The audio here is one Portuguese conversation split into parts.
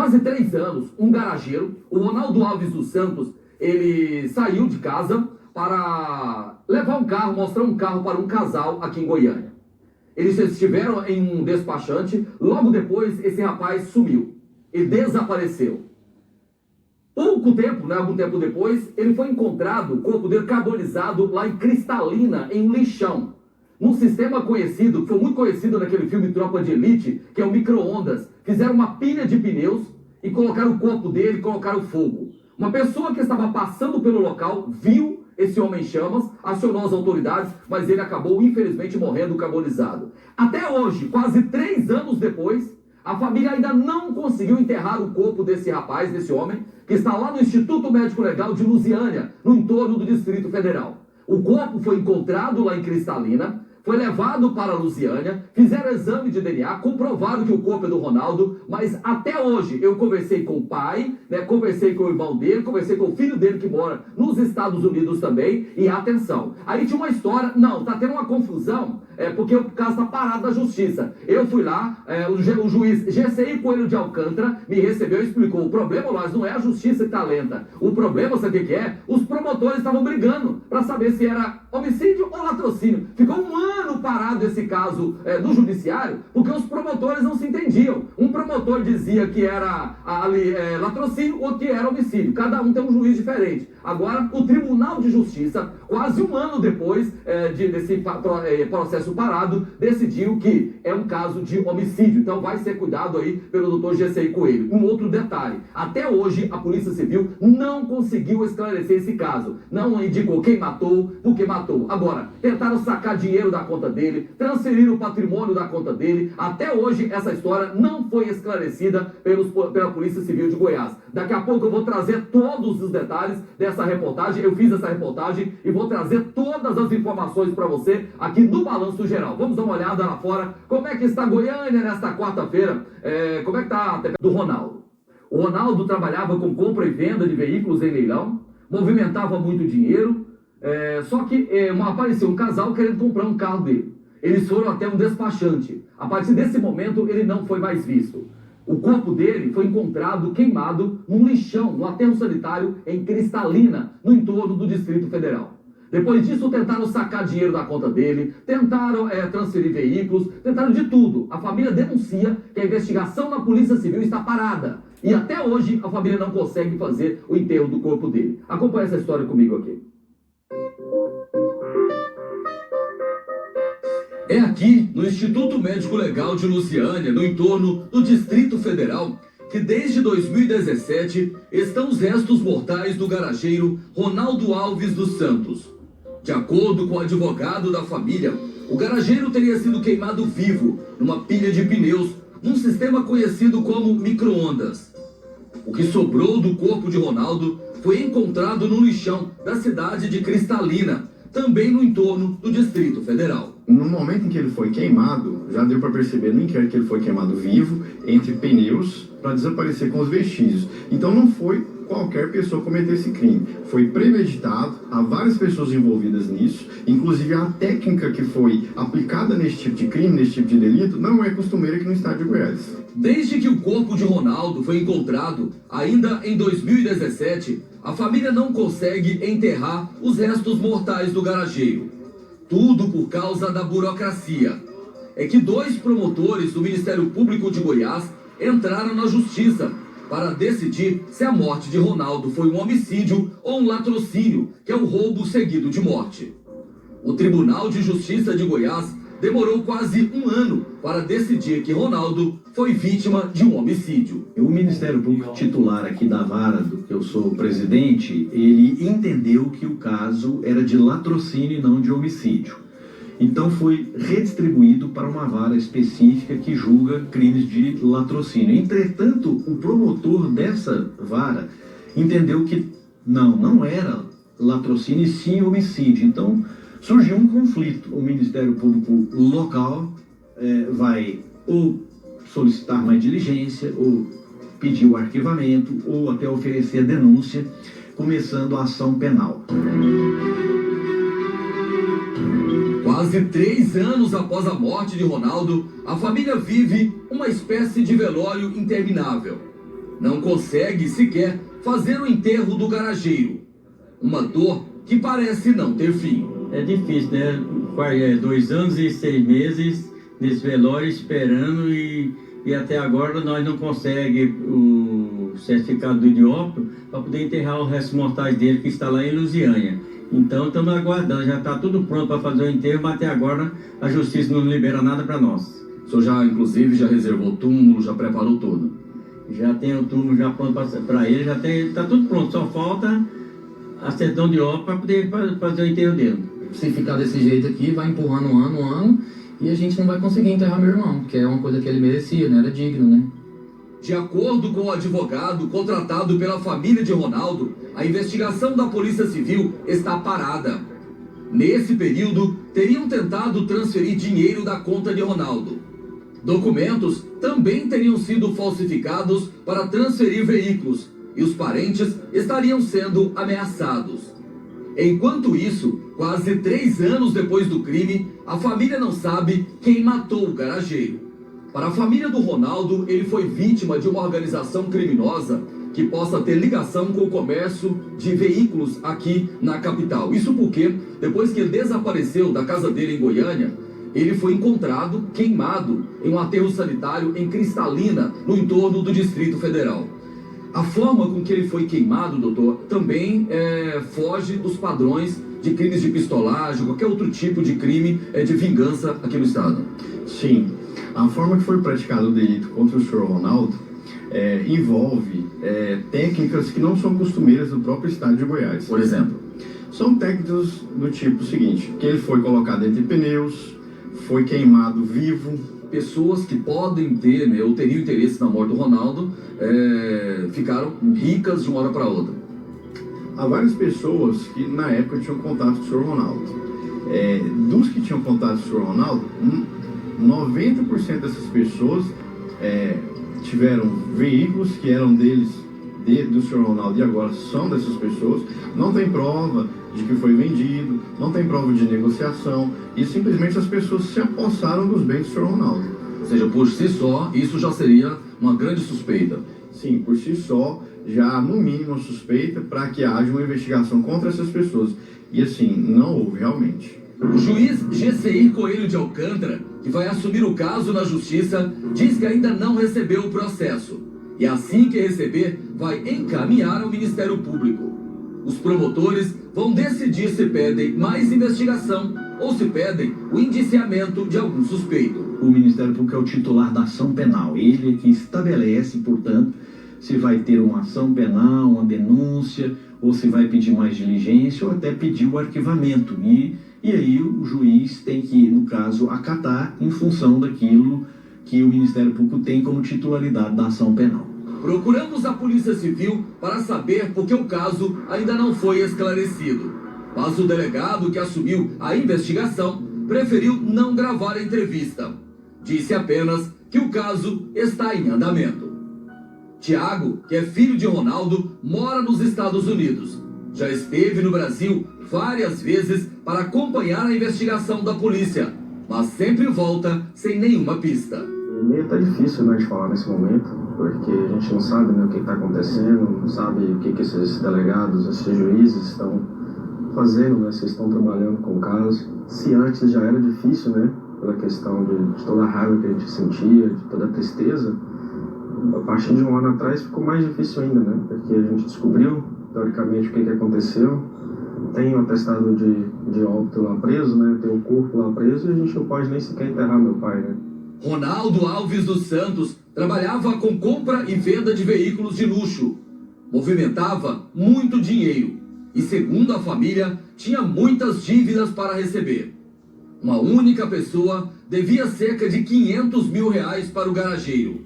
quase 3 anos, um garageiro, o Ronaldo Alves dos Santos, ele saiu de casa para levar um carro, mostrar um carro para um casal aqui em Goiânia. Eles estiveram em um despachante, logo depois esse rapaz sumiu e desapareceu. Pouco tempo, algum tempo depois, ele foi encontrado, o corpo dele carbonizado lá em Cristalina, em um lixão. Num sistema conhecido, que foi muito conhecido naquele filme Tropa de Elite, que é o micro-ondas. Fizeram uma pilha de pneus e colocaram o corpo dele, colocaram fogo. Uma pessoa que estava passando pelo local viu esse homem em chamas, acionou as autoridades, mas ele acabou, infelizmente, morrendo carbonizado. Até hoje, quase 3 anos depois, a família ainda não conseguiu enterrar o corpo desse rapaz, desse homem, que está lá no Instituto Médico Legal de Lusiânia, no entorno do Distrito Federal. O corpo foi encontrado lá em Cristalina, foi levado para Lusiânia, fizeram exame de DNA, comprovaram que o corpo é do Ronaldo, mas até hoje eu conversei com o pai, conversei com o irmão dele, conversei com o filho dele que mora nos Estados Unidos também, e atenção, aí tinha uma história, tá tendo uma confusão, porque o caso está parado na justiça. Eu fui lá, o juiz GCI Coelho de Alcântara me recebeu e explicou, o problema, Lois, não é a justiça que está lenta, o problema, sabe o que é? Os promotores estavam brigando para saber se era homicídio ou latrocínio. Ficou um ano parado esse caso no judiciário, porque os promotores não se entendiam. Um promotor dizia que era latrocínio, outro que era homicídio. Cada um tem um juiz diferente. Agora, o Tribunal de Justiça, quase um ano depois desse processo parado, decidiu que é um caso de homicídio. Então vai ser cuidado aí pelo Dr. GCI Coelho. Um outro detalhe, até hoje a Polícia Civil não conseguiu esclarecer esse caso. Não indicou quem matou, por que matou. Agora, tentaram sacar dinheiro da conta dele, transferir o patrimônio da conta dele. Até hoje essa história não foi esclarecida pela Polícia Civil de Goiás. Daqui a pouco eu vou trazer todos os detalhes dessa reportagem. Eu fiz essa reportagem e vou trazer todas as informações para você aqui no Balanço Geral. Vamos dar uma olhada lá fora. Como é que está Goiânia nesta quarta-feira? Como é que está a do Ronaldo? O Ronaldo trabalhava com compra e venda de veículos em leilão, movimentava muito dinheiro, só que apareceu um casal querendo comprar um carro dele. Eles foram até um despachante. A partir desse momento, ele não foi mais visto. O corpo dele foi encontrado queimado num lixão, no aterro sanitário em Cristalina, no entorno do Distrito Federal. Depois disso, tentaram sacar dinheiro da conta dele, tentaram transferir veículos, tentaram de tudo. A família denuncia que a investigação na Polícia Civil está parada. E até hoje, a família não consegue fazer o enterro do corpo dele. Acompanhe essa história comigo aqui. É aqui, no Instituto Médico Legal de Lusiânia, no entorno do Distrito Federal, que desde 2017 estão os restos mortais do garageiro Ronaldo Alves dos Santos. De acordo com o advogado da família, o garageiro teria sido queimado vivo numa pilha de pneus, num sistema conhecido como micro-ondas. O que sobrou do corpo de Ronaldo foi encontrado no lixão da cidade de Cristalina, também no entorno do Distrito Federal. No momento em que ele foi queimado, já deu para perceber no inquérito que ele foi queimado vivo, entre pneus, para desaparecer com os vestígios. Então não foi qualquer pessoa cometer esse crime. Foi premeditado, há várias pessoas envolvidas nisso, inclusive a técnica que foi aplicada nesse tipo de crime, nesse tipo de delito, não é costumeira aqui no estado de Goiás. Desde que o corpo de Ronaldo foi encontrado, ainda em 2017, a família não consegue enterrar os restos mortais do garageiro. Tudo por causa da burocracia. É que 2 promotores do Ministério Público de Goiás entraram na justiça para decidir se a morte de Ronaldo foi um homicídio ou um latrocínio, que é o roubo seguido de morte. O Tribunal de Justiça de Goiás demorou quase um ano para decidir que Ronaldo foi vítima de um homicídio. O Ministério Público titular aqui da vara, do que eu sou presidente, ele entendeu que o caso era de latrocínio e não de homicídio. Então foi redistribuído para uma vara específica que julga crimes de latrocínio. Entretanto, o promotor dessa vara entendeu que não era latrocínio e sim homicídio. Então surgiu um conflito. O Ministério Público local vai ou solicitar mais diligência, ou pedir o arquivamento, ou até oferecer a denúncia, começando a ação penal. Quase 3 anos após a morte de Ronaldo, a família vive uma espécie de velório interminável. Não consegue sequer fazer o enterro do garageiro. Uma dor que parece não ter fim. É difícil, né? 2 anos e 6 meses nesse velório esperando e até agora nós não conseguimos o certificado do idiópito para poder enterrar os restos mortais dele que está lá em Lusiânia. Então estamos aguardando, já está tudo pronto para fazer o enterro, mas até agora a justiça não libera nada para nós. O senhor já, inclusive, já reservou túmulo, já preparou tudo? Já tem o túmulo já pronto para ele, já está tudo pronto, só falta a certidão de óbito para poder fazer o enterro dele. Se ficar desse jeito aqui, vai empurrando um ano, e a gente não vai conseguir enterrar meu irmão, que é uma coisa que ele merecia, né? Era digno, né? De acordo com o advogado contratado pela família de Ronaldo, a investigação da Polícia Civil está parada. Nesse período, teriam tentado transferir dinheiro da conta de Ronaldo. Documentos também teriam sido falsificados para transferir veículos e os parentes estariam sendo ameaçados. Enquanto isso, quase 3 anos depois do crime, a família não sabe quem matou o garageiro. Para a família do Ronaldo, ele foi vítima de uma organização criminosa que possa ter ligação com o comércio de veículos aqui na capital. Isso porque, depois que ele desapareceu da casa dele em Goiânia, ele foi encontrado queimado em um aterro sanitário em Cristalina, no entorno do Distrito Federal. A forma com que ele foi queimado, doutor, também foge dos padrões de crimes de pistolagem, qualquer outro tipo de crime de vingança aqui no estado. Sim, a forma que foi praticado o delito contra o senhor Ronaldo envolve técnicas que não são costumeiras do próprio estado de Goiás. Por exemplo? São técnicas do tipo seguinte, que ele foi colocado entre pneus, foi queimado vivo. Pessoas que podem ter, né, ou teriam interesse na morte do Ronaldo, ficaram ricas de uma hora para outra. Há várias pessoas que na época tinham contato com o senhor Ronaldo. Dos que tinham contato com o senhor Ronaldo, 90% dessas pessoas tiveram veículos que eram deles, do senhor Ronaldo, e agora são dessas pessoas. Não tem prova de que foi vendido, não tem prova de negociação, e simplesmente as pessoas se apossaram dos bens do senhor Ronaldo. Ou seja, por si só, isso já seria uma grande suspeita. Sim, por si só, já no mínimo suspeita para que haja uma investigação contra essas pessoas. E assim, não houve realmente. O juiz Gesseir Coelho de Alcântara, que vai assumir o caso na justiça, diz que ainda não recebeu o processo. E assim que receber, vai encaminhar ao Ministério Público. Os promotores vão decidir se pedem mais investigação ou se pedem o indiciamento de algum suspeito. O Ministério Público é o titular da ação penal. Ele é que estabelece, portanto, se vai ter uma ação penal, uma denúncia, ou se vai pedir mais diligência, ou até pedir o arquivamento. E aí o juiz tem que, no caso, acatar em função daquilo que o Ministério Público tem como titularidade da ação penal. Procuramos a Polícia Civil para saber por que o caso ainda não foi esclarecido. Mas o delegado que assumiu a investigação preferiu não gravar a entrevista. Disse apenas que o caso está em andamento. Tiago, que é filho de Ronaldo, mora nos Estados Unidos. Já esteve no Brasil várias vezes para acompanhar a investigação da polícia, mas sempre volta sem nenhuma pista. Meio tá difícil, né, de falar nesse momento, porque a gente não sabe, né, o que está acontecendo, não sabe o que esses delegados, esses juízes estão fazendo, né, se estão trabalhando com o caso. Se antes já era difícil, né, pela questão de toda a raiva que a gente sentia, de toda a tristeza, a partir de um ano atrás ficou mais difícil ainda, né, porque a gente descobriu, teoricamente, o que aconteceu, tem o atestado de óbito lá preso, né, tem o corpo lá preso, e a gente não pode nem sequer enterrar meu pai, né. Ronaldo Alves dos Santos trabalhava com compra e venda de veículos de luxo. Movimentava muito dinheiro e, segundo a família, tinha muitas dívidas para receber. Uma única pessoa devia cerca de R$500 mil para o garageiro.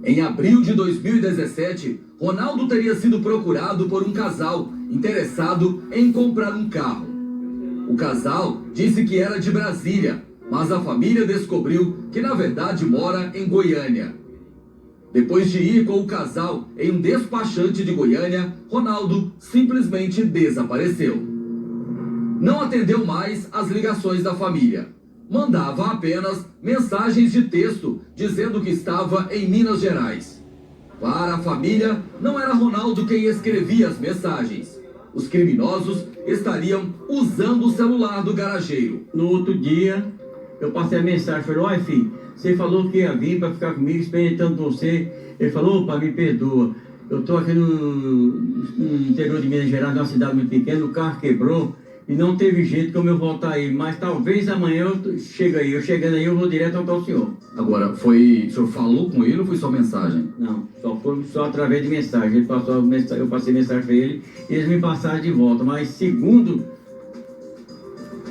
Em abril de 2017, Ronaldo teria sido procurado por um casal interessado em comprar um carro. O casal disse que era de Brasília, mas a família descobriu que na verdade mora em Goiânia. Depois de ir com o casal em um despachante de Goiânia, Ronaldo simplesmente desapareceu. Não atendeu mais às ligações da família. Mandava apenas mensagens de texto dizendo que estava em Minas Gerais. Para a família, não era Ronaldo quem escrevia as mensagens. Os criminosos estariam usando o celular do garageiro. No outro dia, eu passei a mensagem, falei, olha filho, você falou que ia vir para ficar comigo, experimentando você. Ele falou, opa, me perdoa. Eu estou aqui no interior de Minas Gerais, numa cidade muito pequena, o carro quebrou e não teve jeito como eu voltar aí. Mas talvez amanhã eu chegue aí. Eu chegando aí, eu vou direto ao senhor. Agora, o senhor falou com ele ou foi só mensagem? Não, só através de mensagem. Ele passou eu passei mensagem para ele e eles me passaram de volta. Mas segundo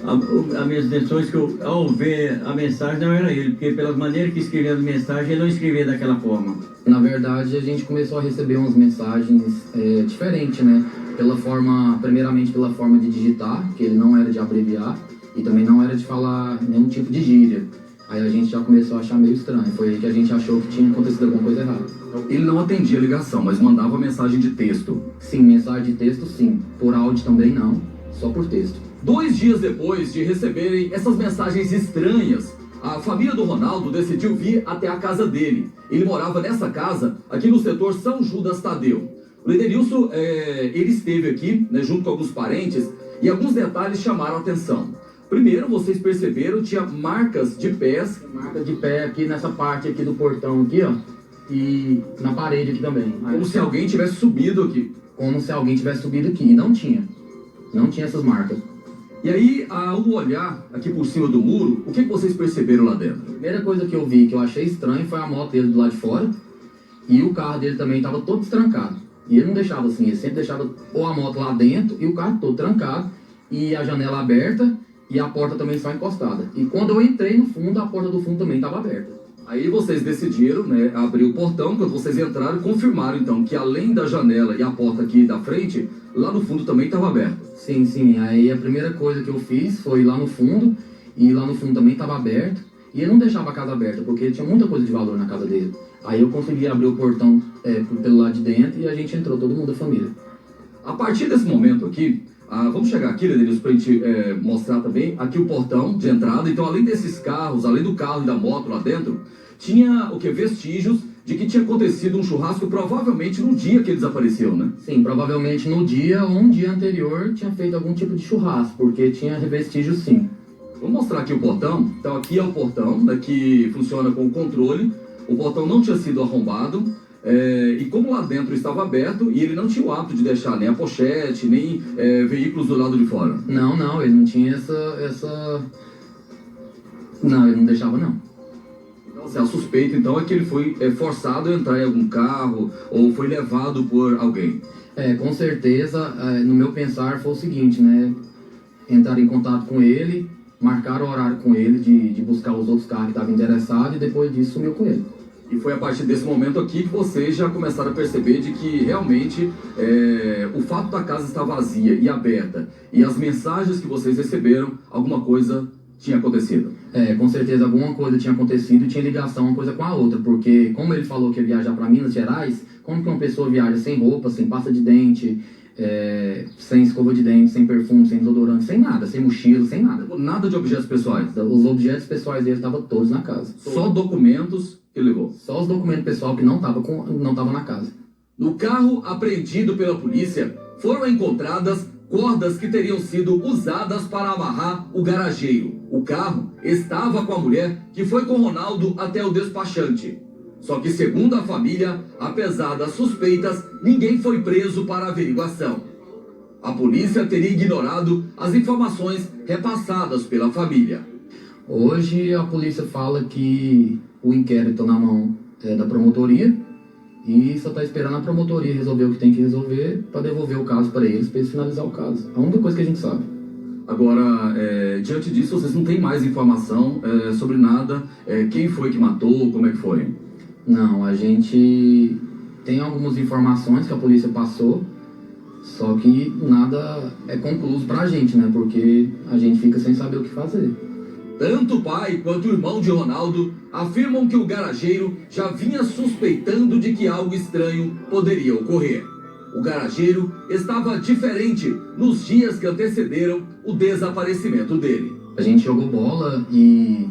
as minhas intenções, que ao ver a mensagem não era ele, porque pelas maneiras que escrevia a mensagem, ele não escrevia daquela forma. Na verdade, a gente começou a receber umas mensagens diferentes, né? Primeiramente pela forma de digitar, que ele não era de abreviar, e também não era de falar nenhum tipo de gíria. Aí a gente já começou a achar meio estranho, foi aí que a gente achou que tinha acontecido alguma coisa errada. Ele não atendia a ligação, mas mandava mensagem de texto. Sim, mensagem de texto sim, por áudio também não, só por texto. 2 dias depois de receberem essas mensagens estranhas, a família do Ronaldo decidiu vir até a casa dele. Ele morava nessa casa, aqui no setor São Judas Tadeu. O Edenilson, ele esteve aqui, né, junto com alguns parentes, e alguns detalhes chamaram a atenção. Primeiro, vocês perceberam, tinha marcas de pés. Marca de pé aqui nessa parte aqui do portão aqui, ó, e na parede aqui também. Como se alguém tivesse subido aqui. Como se alguém tivesse subido aqui, e não tinha essas marcas. E aí, ao olhar aqui por cima do muro, o que vocês perceberam lá dentro? A primeira coisa que eu vi, que eu achei estranho, foi a moto dele do lado de fora. E o carro dele também estava todo destrancado. E ele não deixava assim, ele sempre deixava ou a moto lá dentro e o carro todo trancado. E a janela aberta e a porta também só encostada. E quando eu entrei no fundo, a porta do fundo também estava aberta. Aí vocês decidiram, né, abrir o portão. Quando vocês entraram, confirmaram então que além da janela e a porta aqui da frente, lá no fundo também estava aberto. Sim, sim. Aí a primeira coisa que eu fiz foi ir lá no fundo. E lá no fundo também estava aberto. E ele não deixava a casa aberta, porque tinha muita coisa de valor na casa dele. Aí eu consegui abrir o portão pelo lado de dentro e a gente entrou, todo mundo da família. A partir desse momento aqui, vamos chegar aqui, Edenilson, para a gente mostrar também aqui o portão de entrada. Então, além desses carros, além do carro e da moto lá dentro, tinha vestígios de que tinha acontecido um churrasco provavelmente no dia que ele desapareceu, né? Sim, provavelmente no dia ou um dia anterior tinha feito algum tipo de churrasco, porque tinha vestígios sim. Vou mostrar aqui o portão. Então aqui é o portão, né, que funciona com o controle. O portão não tinha sido arrombado. E como lá dentro estava aberto, e ele não tinha o hábito de deixar nem a pochete, nem veículos do lado de fora. Não, ele não tinha essa... Não, ele não deixava não. Então, assim, a suspeita então é que ele foi forçado a entrar em algum carro ou foi levado por alguém. Com certeza, no meu pensar foi o seguinte, né? Entrar em contato com ele, marcar o horário com ele de buscar os outros carros que estavam interessados e depois disso sumiu com ele. E foi a partir desse momento aqui que vocês já começaram a perceber de que realmente o fato da casa estar vazia e aberta e as mensagens que vocês receberam, alguma coisa tinha acontecido. Com certeza alguma coisa tinha acontecido e tinha ligação uma coisa com a outra, porque como ele falou que ia viajar para Minas Gerais, como que uma pessoa viaja sem roupa, sem pasta de dente, sem escova de dente, sem perfume, sem desodorante, sem nada, sem mochila, sem nada. Nada de objetos pessoais? Os objetos pessoais dele estavam todos na casa. Só documentos que ele levou? Só os documentos pessoais que não estavam na casa. No carro apreendido pela polícia, foram encontradas cordas que teriam sido usadas para amarrar o garageiro. O carro estava com a mulher que foi com Ronaldo até o despachante. Só que, segundo a família, apesar das suspeitas, ninguém foi preso para averiguação. A polícia teria ignorado as informações repassadas pela família. Hoje a polícia fala que o inquérito na mão da promotoria e só está esperando a promotoria resolver o que tem que resolver para devolver o caso para eles finalizar o caso. A única coisa que a gente sabe. Agora, diante disso, vocês não têm mais informação sobre nada? Quem foi que matou? Como é que foi? Não, a gente tem algumas informações que a polícia passou, só que nada é concluso pra gente, né? Porque a gente fica sem saber o que fazer. Tanto o pai quanto o irmão de Ronaldo afirmam que o garageiro já vinha suspeitando de que algo estranho poderia ocorrer. O garageiro estava diferente nos dias que antecederam o desaparecimento dele. A gente jogou bola e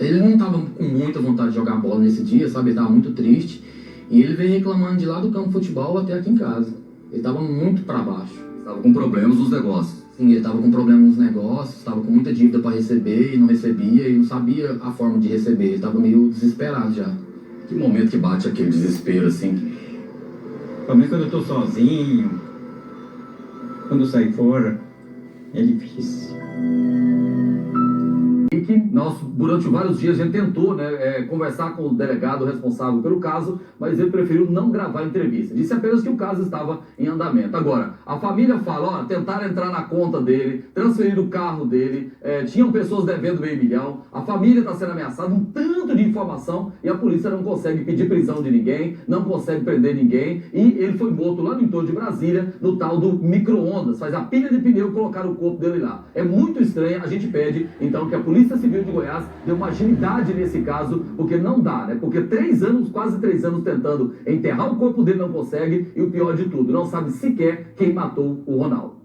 ele não estava com muita vontade de jogar bola nesse dia, sabe? Ele estava muito triste. E ele veio reclamando de lá do campo de futebol até aqui em casa. Ele estava muito para baixo. Estava com problemas nos negócios. Sim, ele estava com problema nos negócios, estava com muita dívida para receber e não recebia e não sabia a forma de receber. Ele estava meio desesperado já. Que momento que bate aquele desespero, assim? Também quando eu estou sozinho, quando eu saio fora, é difícil. E que nós, durante vários dias, a gente tentou conversar com o delegado responsável pelo caso, mas ele preferiu não gravar a entrevista. Disse apenas que o caso estava em andamento. Agora, a família fala, ó, tentaram entrar na conta dele, transferir o carro dele, tinham pessoas devendo $500 mil, a família está sendo ameaçada, um tanto de informação, e a polícia não consegue pedir prisão de ninguém, não consegue prender ninguém, e ele foi morto lá no entorno de Brasília, no tal do micro-ondas, faz a pilha de pneu e colocar o corpo dele lá. É muito estranho, a gente pede, então, que a Polícia Civil de Goiás dê uma agilidade nesse caso, porque não dá, né? Porque 3 anos, quase 3 anos tentando enterrar o corpo dele, não consegue, e o pior de tudo, não sabe sequer quem matou o Ronaldo.